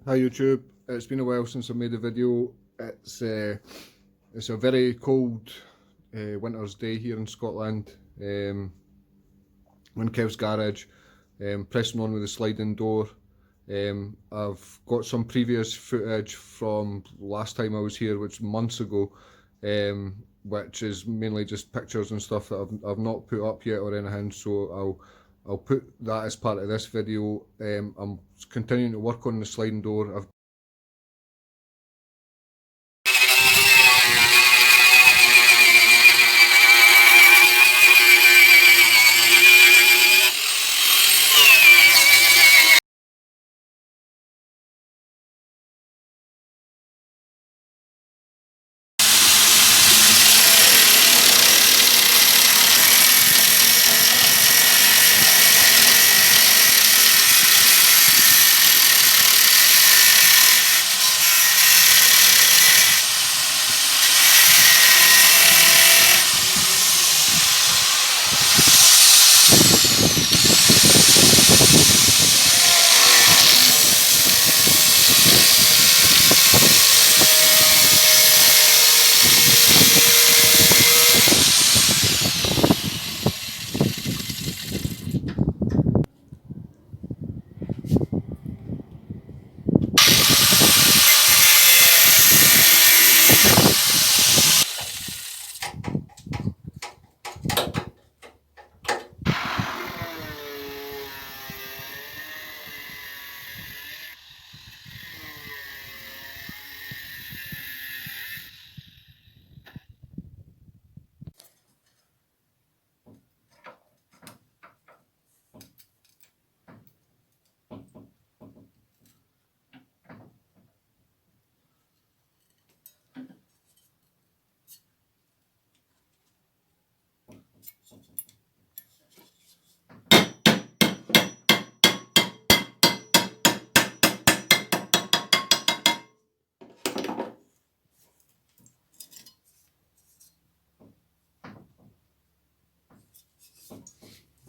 Hi YouTube, it's been a while since I made a video. It's a very cold winter's day here in Scotland. I'm in Kev's garage, pressing on with the sliding door. I've got some previous footage from last time I was here, which was months ago, which is mainly just pictures and stuff that I've not put up yet or anything, so I'll put that as part of this video. I'm continuing to work on the sliding door. I've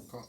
got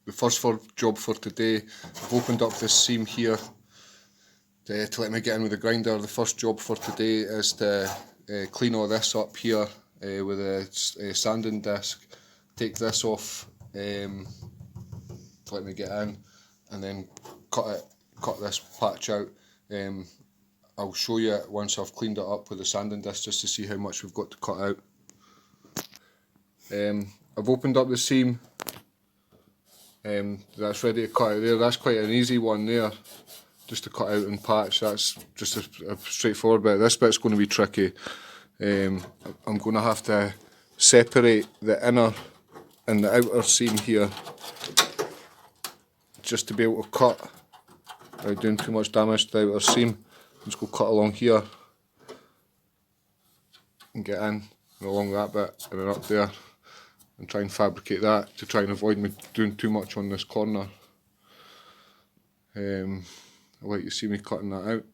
the first job for today. I've opened up this seam here to let me get in with the grinder. The first job for today is to clean all this up here with a sanding disc. Take this off to let me get in, and then cut this patch out. I'll show you it once I've cleaned it up with the sanding disc, just to see how much we've got to cut out. I've opened up the seam. That's ready to cut out there. That's quite an easy one there, just to cut out and patch. That's just a straightforward bit. This bit's going to be tricky. I'm going to have to separate the inner and the outer seam here, just to be able to cut without doing too much damage to the outer seam. Just go cut along here and get in and along that bit and then up there, and try and fabricate that to try and avoid me doing too much on this corner. I'll let you see me cutting that out.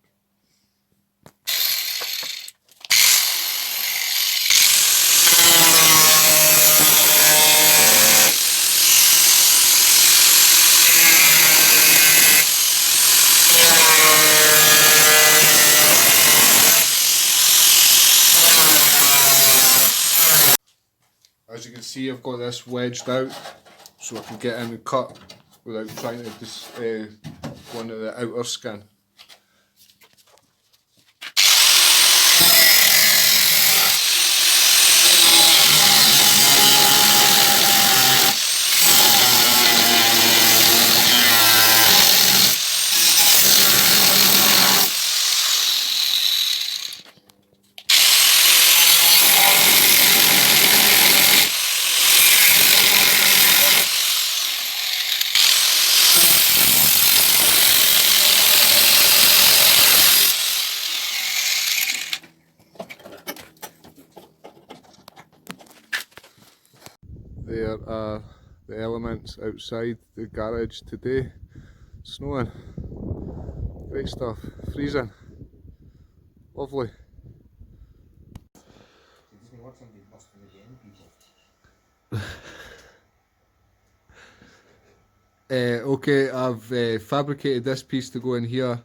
as you can see, I've got this wedged out so I can get in and cut without trying to just go into the outer skin. There are the elements outside the garage today. Snowing. Great stuff. Freezing. Lovely. Okay, I've fabricated this piece to go in here,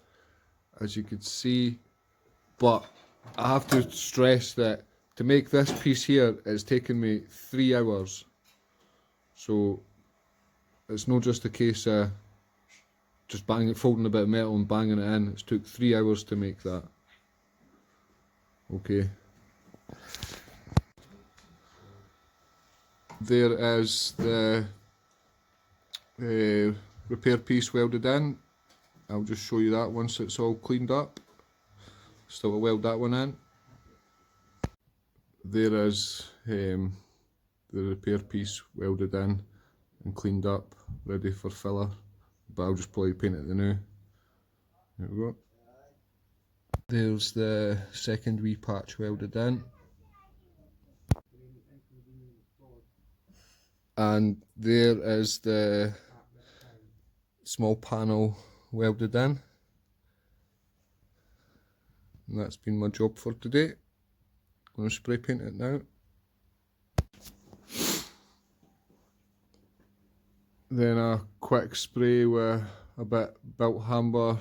as you can see, but I have to stress that to make this piece here, it's taken me 3 hours. So it's not just a case of just folding a bit of metal and banging it in. It's took 3 hours to make that. Okay. There is the repair piece welded in. I'll just show you that once it's all cleaned up. Still to weld that one in. There is the repair piece welded in and cleaned up, ready for filler, but I'll just probably paint it the new. There we go. There's the second wee patch welded in, and there is the small panel welded in, and that's been my job for today. I'm going to spray paint it now. Then a quick spray with a bit Bilt Hamber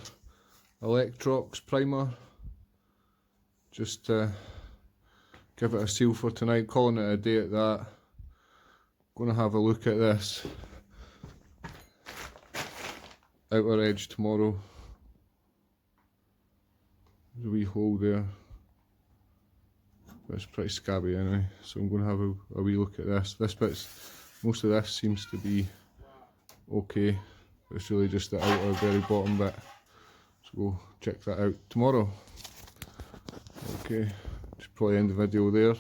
Electrox primer, just to give it a seal for tonight, calling it a day at that. Going to have a look at this outer edge tomorrow. There's a wee hole there, but it's pretty scabby anyway, so I'm going to have a wee look at this. Most of this seems to be okay, it's really just the outer very bottom bit, so we'll check that out tomorrow. Okay, just probably end the video there.